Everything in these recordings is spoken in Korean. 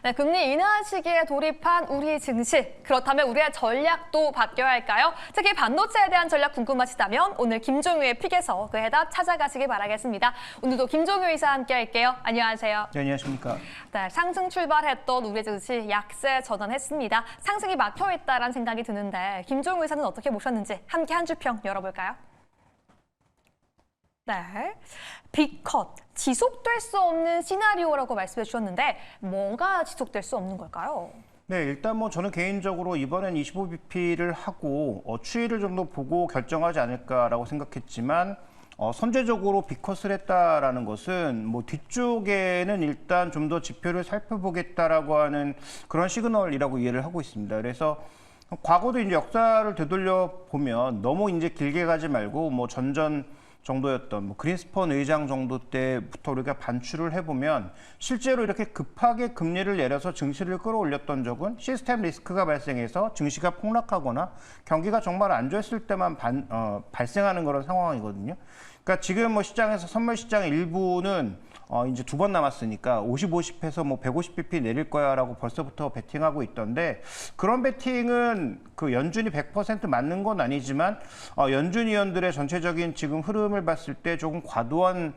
네, 금리 인하 시기에 돌입한 우리 증시. 그렇다면 우리의 전략도 바뀌어야 할까요? 특히 반도체에 대한 전략 궁금하시다면 오늘 김종유의 픽에서 그 해답 찾아가시기 바라겠습니다. 오늘도 김종유 이사 함께 할게요. 안녕하세요. 네, 안녕하십니까. 네, 상승 출발했던 우리 증시 약세 전환했습니다. 상승이 막혀있다라는 생각이 드는데 김종유 이사는 어떻게 보셨는지 함께 한 줄 평 열어볼까요? 네, 빅컷, 지속될 수 없는 시나리오라고 말씀해 주셨는데 뭐가 지속될 수 없는 걸까요? 네, 일단 뭐 저는 개인적으로 이번엔 25bp를 하고 추이를 좀 더 보고 결정하지 않을까라고 생각했지만 선제적으로 빅컷을 했다라는 것은 뭐 뒤쪽에는 일단 좀 더 지표를 살펴보겠다라고 하는 그런 시그널이라고 이해를 하고 있습니다. 그래서 과거도 이제 역사를 되돌려 보면 너무 이제 길게 가지 말고 뭐 전전 정도였던 뭐 그린스펀 의장 정도 때부터 우리가 반출을 해보면 실제로 이렇게 급하게 금리를 내려서 증시를 끌어올렸던 적은 시스템 리스크가 발생해서 증시가 폭락하거나 경기가 정말 안 좋았을 때만 발생하는 그런 상황이거든요. 그러니까 지금 뭐 시장에서 선물 시장 일부는 이제 2번 남았으니까 50, 50 해서 뭐 150bp 내릴 거야라고 벌써부터 베팅하고 있던데 그런 베팅은 그 연준이 100% 맞는 건 아니지만 연준 위원들의 전체적인 지금 흐름을 봤을 때 조금 과도한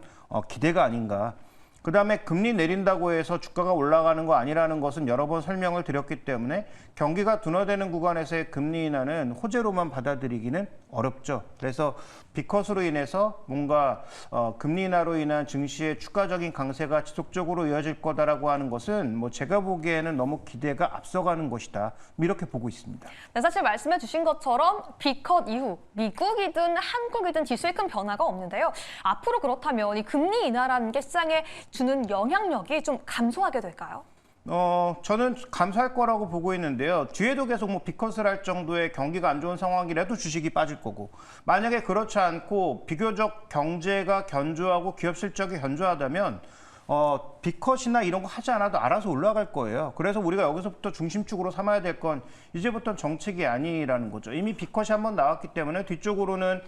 기대가 아닌가. 그다음에 금리 내린다고 해서 주가가 올라가는 거 아니라는 것은 여러 번 설명을 드렸기 때문에 경기가 둔화되는 구간에서의 금리 인하는 호재로만 받아들이기는 어렵죠. 그래서 빅컷으로 인해서 뭔가 금리 인하로 인한 증시의 추가적인 강세가 지속적으로 이어질 거다라고 하는 것은 뭐 제가 보기에는 너무 기대가 앞서가는 것이다. 이렇게 보고 있습니다. 네, 사실 말씀해 주신 것처럼 빅컷 이후 미국이든 한국이든 지수에 큰 변화가 없는데요. 앞으로 그렇다면 이 금리 인하라는 게 시장에 주는 영향력이 좀 감소하게 될까요? 저는 감소할 거라고 보고 있는데요. 뒤에도 계속 뭐 빅컷을 할 정도의 경기가 안 좋은 상황이라도 주식이 빠질 거고 만약에 그렇지 않고 비교적 경제가 견조하고 기업 실적이 견조하다면 빅컷이나 이런 거 하지 않아도 알아서 올라갈 거예요. 그래서 우리가 여기서부터 중심축으로 삼아야 될 건 이제부터는 정책이 아니라는 거죠. 이미 빅컷이 한번 나왔기 때문에 뒤쪽으로는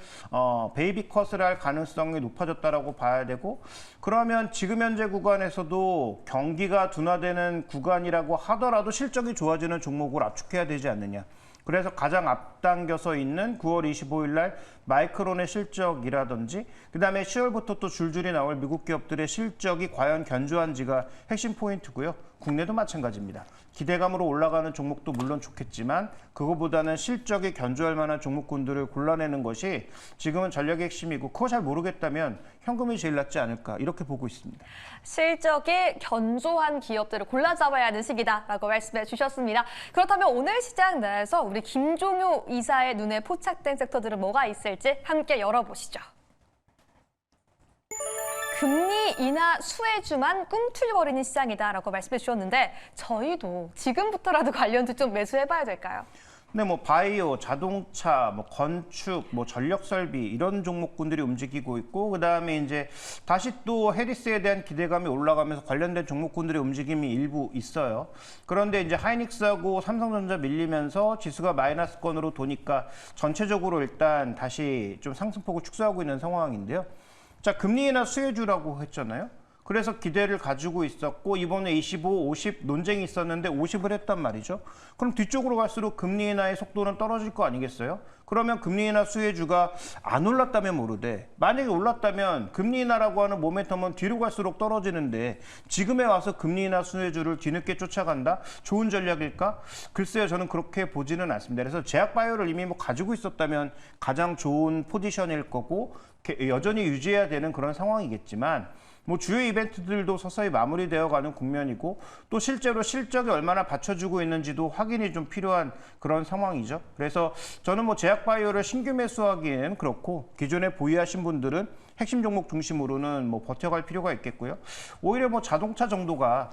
베이비 컷을 할 가능성이 높아졌다라고 봐야 되고 그러면 지금 현재 구간에서도 경기가 둔화되는 구간이라고 하더라도 실적이 좋아지는 종목을 압축해야 되지 않느냐. 그래서 가장 앞당겨서 있는 9월 25일 날 마이크론의 실적이라든지 그다음에 10월부터 또 줄줄이 나올 미국 기업들의 실적이 과연 견조한지가 핵심 포인트고요. 국내도 마찬가지입니다. 기대감으로 올라가는 종목도 물론 좋겠지만 그거보다는 실적이 견조할 만한 종목군들을 골라내는 것이 지금은 전략의 핵심이고 그거 잘 모르겠다면 현금이 제일 낫지 않을까 이렇게 보고 있습니다. 실적이 견조한 기업들을 골라 잡아야 하는 시기다라고 말씀해 주셨습니다. 그렇다면 오늘 시장 내에서 우리 김종유 이사의 눈에 포착된 섹터들은 뭐가 있을지 함께 열어보시죠. 금리 인하 수혜주만 꿈틀거리는 시장이다라고 말씀해 주셨는데 저희도 지금부터라도 관련주 좀 매수해봐야 될까요? 네, 뭐 바이오, 자동차, 뭐 건축, 뭐 전력 설비 이런 종목군들이 움직이고 있고 그다음에 이제 다시 또 해리스에 대한 기대감이 올라가면서 관련된 종목군들의 움직임이 일부 있어요. 그런데 이제 하이닉스하고 삼성전자 밀리면서 지수가 마이너스권으로 도니까 전체적으로 일단 다시 좀 상승폭을 축소하고 있는 상황인데요. 자, 금리 인하 수혜주라고 했잖아요. 그래서 기대를 가지고 있었고 이번에 25, 50 논쟁이 있었는데 50을 했단 말이죠. 그럼 뒤쪽으로 갈수록 금리 인하의 속도는 떨어질 거 아니겠어요? 그러면 금리 인하 수혜주가 안 올랐다면 모르되 만약에 올랐다면 금리 인하라고 하는 모멘텀은 뒤로 갈수록 떨어지는데 지금에 와서 금리 인하 수혜주를 뒤늦게 쫓아간다? 좋은 전략일까? 글쎄요, 저는 그렇게 보지는 않습니다. 그래서 제약바이오를 이미 뭐 가지고 있었다면 가장 좋은 포지션일 거고 여전히 유지해야 되는 그런 상황이겠지만 뭐 주요 이벤트들도 서서히 마무리되어가는 국면이고 또 실제로 실적이 얼마나 받쳐주고 있는지도 확인이 좀 필요한 그런 상황이죠. 그래서 저는 뭐 제약바이오를 신규 매수하기에는 그렇고 기존에 보유하신 분들은 핵심 종목 중심으로는 뭐 버텨갈 필요가 있겠고요. 오히려 뭐 자동차 정도가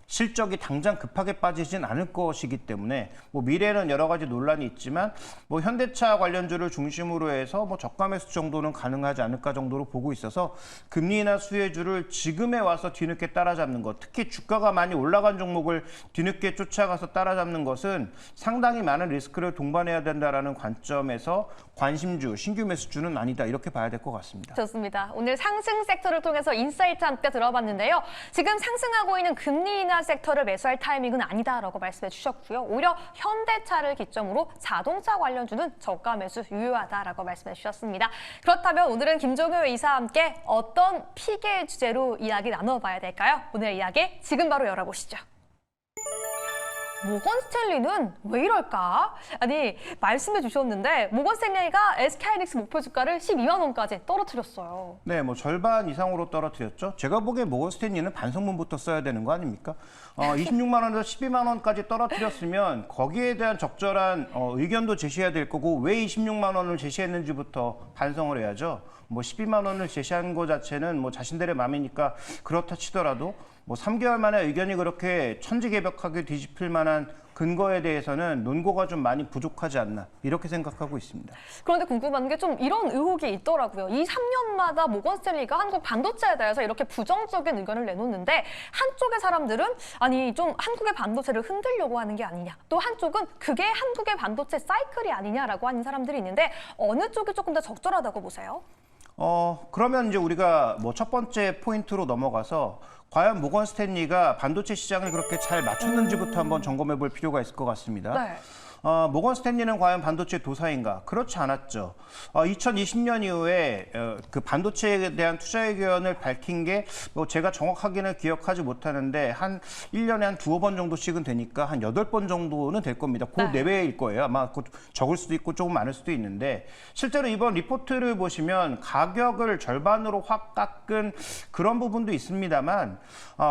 실적이 당장 급하게 빠지진 않을 것이기 때문에 뭐 미래에는 여러 가지 논란이 있지만 뭐 현대차 관련주를 중심으로 해서 뭐 저가 매수 정도는 가능하지 않을까 정도로 보고 있어서 금리 인하 수혜주를 지금에 와서 뒤늦게 따라잡는 것, 특히 주가가 많이 올라간 종목을 뒤늦게 쫓아가서 따라잡는 것은 상당히 많은 리스크를 동반해야 된다라는 관점에서 관심주, 신규 매수주는 아니다 이렇게 봐야 될 것 같습니다. 좋습니다. 오늘 상승 섹터를 통해서 인사이트 함께 들어봤는데요. 지금 상승하고 있는 금리 인하 동일한 섹터를 매수할 타이밍은 아니다라고 말씀해 주셨고요. 오히려 현대차를 기점으로 자동차 관련주는 저가 매수 유효하다라고 말씀해 주셨습니다. 그렇다면 오늘은 김종효 이사와 함께 어떤 피계 주제로 이야기 나눠봐야 될까요? 오늘 이야기 지금 바로 열어보시죠. 모건 스탠리는 왜 이럴까? 아니, 말씀해 주셨는데 모건 스탠리가 SK하이닉스 목표 주가를 12만 원까지 떨어뜨렸어요. 네, 뭐 절반 이상으로 떨어뜨렸죠. 제가 보기에 모건 스탠리는 반성문부터 써야 되는 거 아닙니까? 26만 원에서 12만 원까지 떨어뜨렸으면 거기에 대한 적절한 의견도 제시해야 될 거고 왜 26만 원을 제시했는지부터 반성을 해야죠. 뭐 12만 원을 제시한 거 자체는 뭐 자신들의 마음이니까 그렇다 치더라도 뭐 3개월 만에 의견이 그렇게 천지개벽하게 뒤집힐 만한 근거에 대해서는 논거가 좀 많이 부족하지 않나 이렇게 생각하고 있습니다. 그런데 궁금한 게 좀 이런 의혹이 있더라고요. 이 3년마다 모건 스탠리가 한국 반도체에 대해서 이렇게 부정적인 의견을 내놓는데 한쪽의 사람들은 아니 좀 한국의 반도체를 흔들려고 하는 게 아니냐. 또 한쪽은 그게 한국의 반도체 사이클이 아니냐라고 하는 사람들이 있는데 어느 쪽이 조금 더 적절하다고 보세요? 그러면 이제 우리가 뭐 첫 번째 포인트로 넘어가서 과연 모건 스탠리가 반도체 시장을 그렇게 잘 맞췄는지부터 한번 점검해 볼 필요가 있을 것 같습니다. 네. 모건 스탠리는 과연 반도체 도사인가? 그렇지 않았죠. 2020년 이후에 그 반도체에 대한 투자 의견을 밝힌 게 뭐 제가 정확하게는 기억하지 못하는데 한 1년에 한 두어 번 정도씩은 되니까 한 8번 정도는 될 겁니다. 그 내외일 거예요. 아마 적을 수도 있고 조금 많을 수도 있는데 실제로 이번 리포트를 보시면 가격을 절반으로 확 깎은 그런 부분도 있습니다만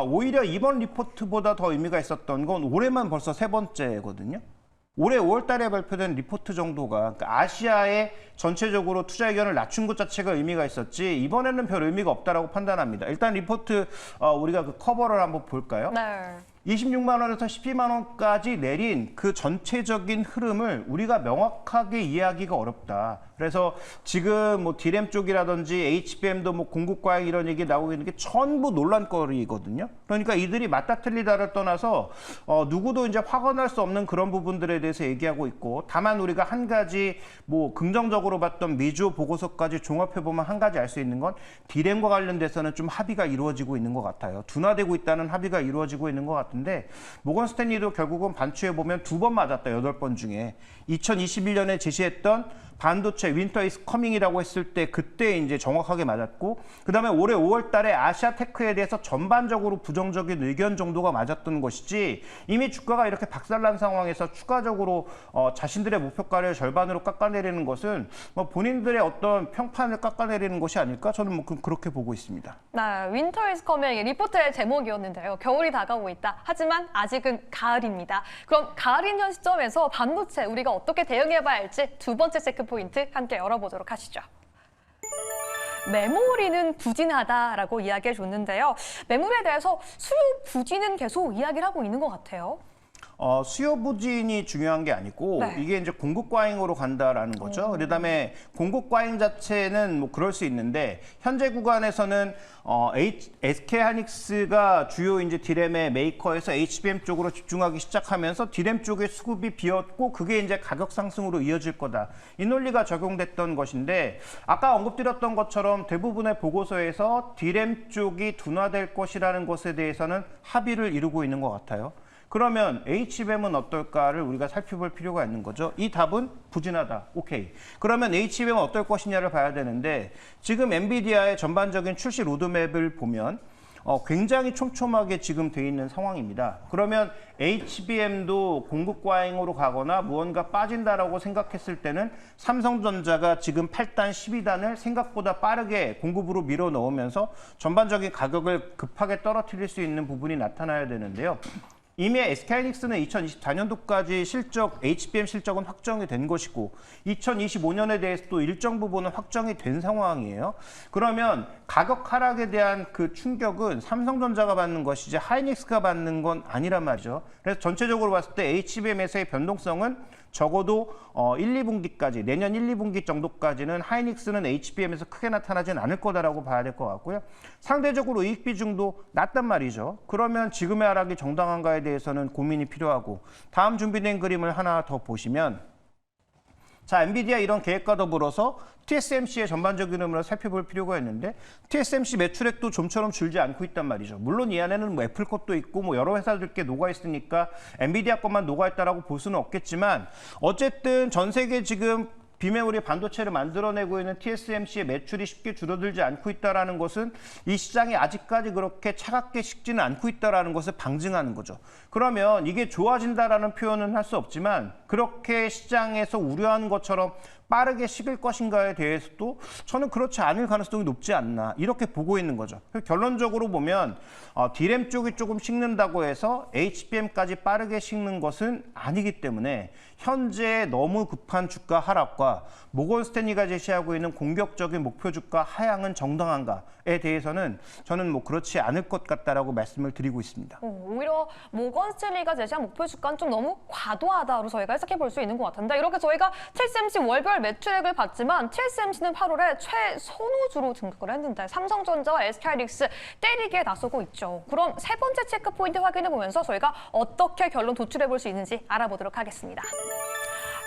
오히려 이번 리포트보다 더 의미가 있었던 건 올해만 벌써 세 번째거든요. 올해 5월 달에 발표된 리포트 정도가 그러니까 아시아의 전체적으로 투자 의견을 낮춘 것 자체가 의미가 있었지 이번에는 별 의미가 없다라고 판단합니다. 일단 리포트 우리가 그 커버를 한번 볼까요? 네. 26만 원에서 12만 원까지 내린 그 전체적인 흐름을 우리가 명확하게 이해하기가 어렵다. 그래서 지금 뭐 디램 쪽이라든지 HBM도 뭐 공급 과잉 이런 얘기 나오고 있는 게 전부 논란거리거든요. 그러니까 이들이 맞다 틀리다를 떠나서 누구도 이제 확언할 수 없는 그런 부분들에 대해서 얘기하고 있고 다만 우리가 한 가지 뭐 긍정적으로 봤던 미주 보고서까지 종합해 보면 한 가지 알 수 있는 건 디램과 관련돼서는 좀 합의가 이루어지고 있는 것 같아요. 둔화되고 있다는 합의가 이루어지고 있는 것 같은데 모건 스탠리도 결국은 반추해 보면 2번 맞았다. 8번 중에 2021년에 제시했던 반도체 윈터 이즈 커밍이라고 했을 때 그때 이제 정확하게 맞았고 그다음에 올해 5월 달에 아시아테크에 대해서 전반적으로 부정적인 의견 정도가 맞았던 것이지 이미 주가가 이렇게 박살난 상황에서 추가적으로 자신들의 목표가를 절반으로 깎아내리는 것은 뭐 본인들의 어떤 평판을 깎아내리는 것이 아닐까 저는 뭐 그렇게 보고 있습니다. 네, 윈터 이즈 커밍 리포트의 제목이었는데요. 겨울이 다가오고 있다. 하지만 아직은 가을입니다. 그럼 가을인 현 시점에서 반도체 우리가 어떻게 대응해봐야 할지 두 번째 체크 포인트 함께 열어보도록 하시죠. 메모리는 부진하다라고 이야기해 줬는데요. 메모리에 대해서 수요 부진은 계속 이야기를 하고 있는 것 같아요. 수요 부진이 중요한 게 아니고 네. 이게 이제 공급 과잉으로 간다라는 거죠. 그다음에 공급 과잉 자체는 뭐 그럴 수 있는데 현재 구간에서는 SK 하이닉스가 주요 이제 디램의 메이커에서 HBM 쪽으로 집중하기 시작하면서 디램 쪽의 수급이 비었고 그게 이제 가격 상승으로 이어질 거다. 이 논리가 적용됐던 것인데 아까 언급드렸던 것처럼 대부분의 보고서에서 디램 쪽이 둔화될 것이라는 것에 대해서는 합의를 이루고 있는 것 같아요. 그러면 HBM은 어떨까를 우리가 살펴볼 필요가 있는 거죠. 이 답은 부진하다. 오케이. 그러면 HBM은 어떨 것이냐를 봐야 되는데 지금 엔비디아의 전반적인 출시 로드맵을 보면 굉장히 촘촘하게 지금 돼 있는 상황입니다. 그러면 HBM도 공급 과잉으로 가거나 무언가 빠진다라고 생각했을 때는 삼성전자가 지금 8단, 12단을 생각보다 빠르게 공급으로 밀어 넣으면서 전반적인 가격을 급하게 떨어뜨릴 수 있는 부분이 나타나야 되는데요. 이미 SK하이닉스는 2024년도까지 실적, HBM 실적은 확정이 된 것이고 2025년에 대해서 또 일정 부분은 확정이 된 상황이에요. 그러면 가격 하락에 대한 그 충격은 삼성전자가 받는 것이지 하이닉스가 받는 건 아니란 말이죠. 그래서 전체적으로 봤을 때 HBM에서의 변동성은 적어도 1, 2분기까지 내년 1, 2분기 정도까지는 하이닉스는 HBM에서 크게 나타나진 않을 거다라고 봐야 될 것 같고요. 상대적으로 이익 비중도 낮단 말이죠. 그러면 지금의 하락이 정당한가에 대해서는 고민이 필요하고 다음 준비된 그림을 하나 더 보시면 자, 엔비디아 이런 계획과 더불어서 TSMC의 전반적인 흐름을 살펴볼 필요가 있는데 TSMC 매출액도 좀처럼 줄지 않고 있단 말이죠. 물론 이 안에는 뭐 애플 것도 있고 뭐 여러 회사들 게 녹아 있으니까 엔비디아 것만 녹아 있다라고 볼 수는 없겠지만 어쨌든 전 세계 지금 비메모리 반도체를 만들어내고 있는 TSMC의 매출이 쉽게 줄어들지 않고 있다는 것은 이 시장이 아직까지 그렇게 차갑게 식지는 않고 있다는 것을 방증하는 거죠. 그러면 이게 좋아진다라는 표현은 할 수 없지만 그렇게 시장에서 우려하는 것처럼 빠르게 식을 것인가에 대해서도 저는 그렇지 않을 가능성이 높지 않나 이렇게 보고 있는 거죠. 결론적으로 보면 D램 쪽이 조금 식는다고 해서 HBM까지 빠르게 식는 것은 아니기 때문에 현재 너무 급한 주가 하락과 모건 스탠리가 제시하고 있는 공격적인 목표 주가 하향은 정당한가에 대해서는 저는 뭐 그렇지 않을 것 같다라고 말씀을 드리고 있습니다. 오히려 모건 스탠리가 제시한 목표 주가는 좀 너무 과도하다로 저희가 해석해 볼 수 있는 것 같은데 이렇게 저희가 TSMC 월별 매출액을 봤지만 TSMC는 8월에 최선호주로 등극을 했는데 삼성전자와 SK하이닉스 때리기에 나서고 있죠. 그럼 세 번째 체크 포인트 확인해 보면서 저희가 어떻게 결론 도출해 볼 수 있는지 알아보도록 하겠습니다.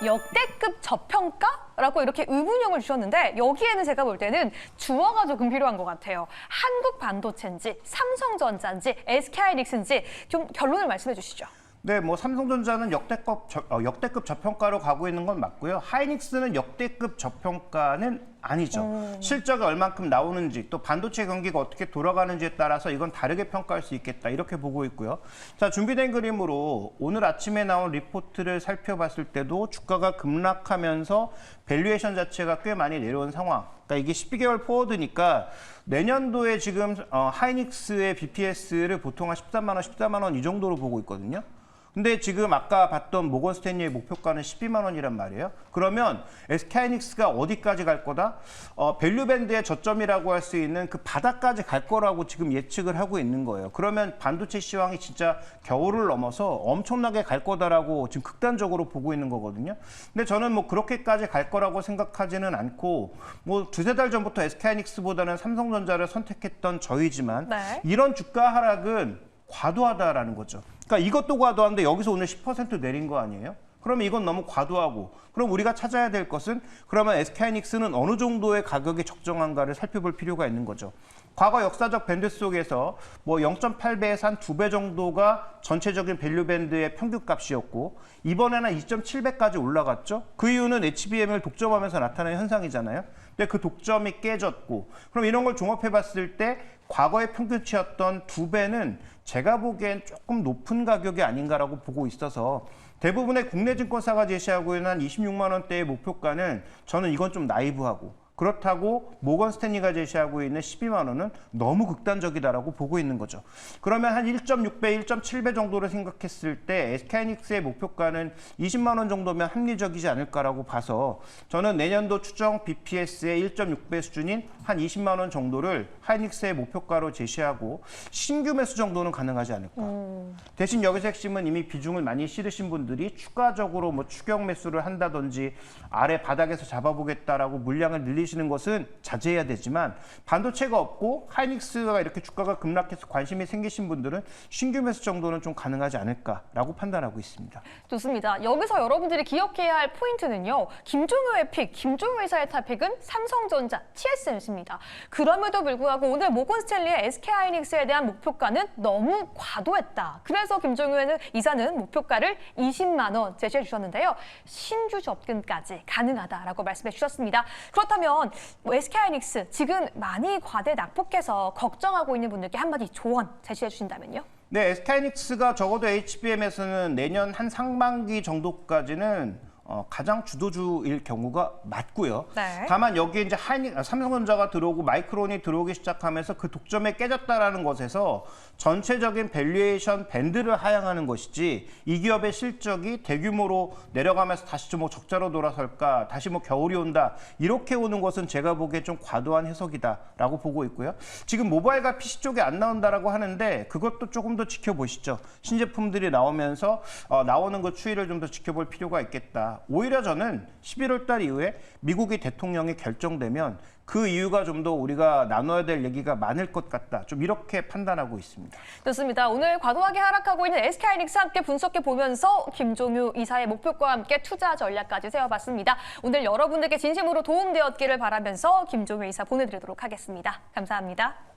역대급 저평가라고 이렇게 의문형을 주셨는데 여기에는 제가 볼 때는 주어가 조금 필요한 것 같아요. 한국 반도체인지 삼성전자인지 SK하이닉스인지 좀 결론을 말씀해 주시죠. 네, 뭐 삼성전자는 역대급 저평가로 가고 있는 건 맞고요. 하이닉스는 역대급 저평가는 아니죠. 실적이 얼만큼 나오는지 또 반도체 경기가 어떻게 돌아가는지에 따라서 이건 다르게 평가할 수 있겠다 이렇게 보고 있고요. 자, 준비된 그림으로 오늘 아침에 나온 리포트를 살펴봤을 때도 주가가 급락하면서 밸류에이션 자체가 꽤 많이 내려온 상황. 그러니까 이게 12개월 포워드니까 내년도에 지금 하이닉스의 BPS를 보통 한 13만 원, 14만 원 이 정도로 보고 있거든요. 근데 지금 아까 봤던 모건 스탠리의 목표가는 12만 원이란 말이에요. 그러면 SK하이닉스가 어디까지 갈 거다? 밸류 밴드의 저점이라고 할 수 있는 그 바닥까지 갈 거라고 지금 예측을 하고 있는 거예요. 그러면 반도체 시황이 진짜 겨울을 넘어서 엄청나게 갈 거다라고 지금 극단적으로 보고 있는 거거든요. 근데 저는 뭐 그렇게까지 갈 거라고 생각하지는 않고 뭐 두세 달 전부터 SK하이닉스보다는 삼성전자를 선택했던 저희지만 네. 이런 주가 하락은 과도하다라는 거죠. 그러니까 이것도 과도한데 여기서 오늘 10% 내린 거 아니에요? 그러면 이건 너무 과도하고 그럼 우리가 찾아야 될 것은 그러면 SK하이닉스는 어느 정도의 가격이 적정한가를 살펴볼 필요가 있는 거죠. 과거 역사적 밴드 속에서 뭐 0.8배에서 한 2배 정도가 전체적인 밸류 밴드의 평균값이었고 이번에는 2.7배까지 올라갔죠. 그 이유는 HBM을 독점하면서 나타나는 현상이잖아요. 근데 그 독점이 깨졌고 그럼 이런 걸 종합해 봤을 때 과거의 평균치였던 2배는 제가 보기엔 조금 높은 가격이 아닌가라고 보고 있어서 대부분의 국내 증권사가 제시하고 있는 한 26만 원대의 목표가는 저는 이건 좀 나이브하고 그렇다고 모건 스탠리가 제시하고 있는 12만 원은 너무 극단적이다라고 보고 있는 거죠. 그러면 한 1.6배, 1.7배 정도를 생각했을 때 SK하이닉스의 목표가는 20만 원 정도면 합리적이지 않을까라고 봐서 저는 내년도 추정 BPS의 1.6배 수준인 한 20만 원 정도를 하이닉스의 목표가로 제시하고 신규 매수 정도는 가능하지 않을까. 대신 여기서 핵심은 이미 비중을 많이 실으신 분들이 추가적으로 뭐 추격 매수를 한다든지 아래 바닥에서 잡아보겠다라고 물량을 늘리시는 것은 자제해야 되지만 반도체가 없고 하이닉스가 이렇게 주가가 급락해서 관심이 생기신 분들은 신규 매수 정도는 좀 가능하지 않을까라고 판단하고 있습니다. 좋습니다. 여기서 여러분들이 기억해야 할 포인트는요. 김종효의 픽, 김종효 이사의 타픽은 삼성전자, TSMC입니다. 그럼에도 불구하고 오늘 모건 스탠리의 SK하이닉스에 대한 목표가는 너무 과도했다. 그래서 김종효 이사는 목표가를 20만 원 제시해 주셨는데요. 신규 접근까지 가능하다라고 말씀해 주셨습니다. 그렇다면 SK하이닉스 지금 많이 과대 낙폭해서 걱정하고 있는 분들께 한마디 조언 제시해 주신다면요? 네, SK하이닉스가 적어도 HBM에서는 내년 한 상반기 정도까지는 가장 주도주일 경우가 맞고요. 네. 다만 여기에 이제 삼성전자가 들어오고 마이크론이 들어오기 시작하면서 그 독점에 깨졌다라는 것에서 전체적인 밸류에이션 밴드를 하향하는 것이지 이 기업의 실적이 대규모로 내려가면서 다시 좀 뭐 적자로 돌아설까, 다시 뭐 겨울이 온다 이렇게 오는 것은 제가 보기에 좀 과도한 해석이다라고 보고 있고요. 지금 모바일과 PC 쪽에 안 나온다라고 하는데 그것도 조금 더 지켜보시죠. 신제품들이 나오면서 나오는 그 추이를 좀 더 지켜볼 필요가 있겠다. 있습니다. 오히려 저는 11월 달 이후에 미국이 대통령이 결정되면 그 이유가 좀 더 우리가 나눠야 될 얘기가 많을 것 같다. 좀 이렇게 판단하고 있습니다. 좋습니다. 오늘 과도하게 하락하고 있는 SK하이닉스 함께 분석해 보면서 김종유 이사의 목표과 함께 투자 전략까지 세워봤습니다. 오늘 여러분들께 진심으로 도움되었기를 바라면서 김종유 이사 보내드리도록 하겠습니다. 감사합니다.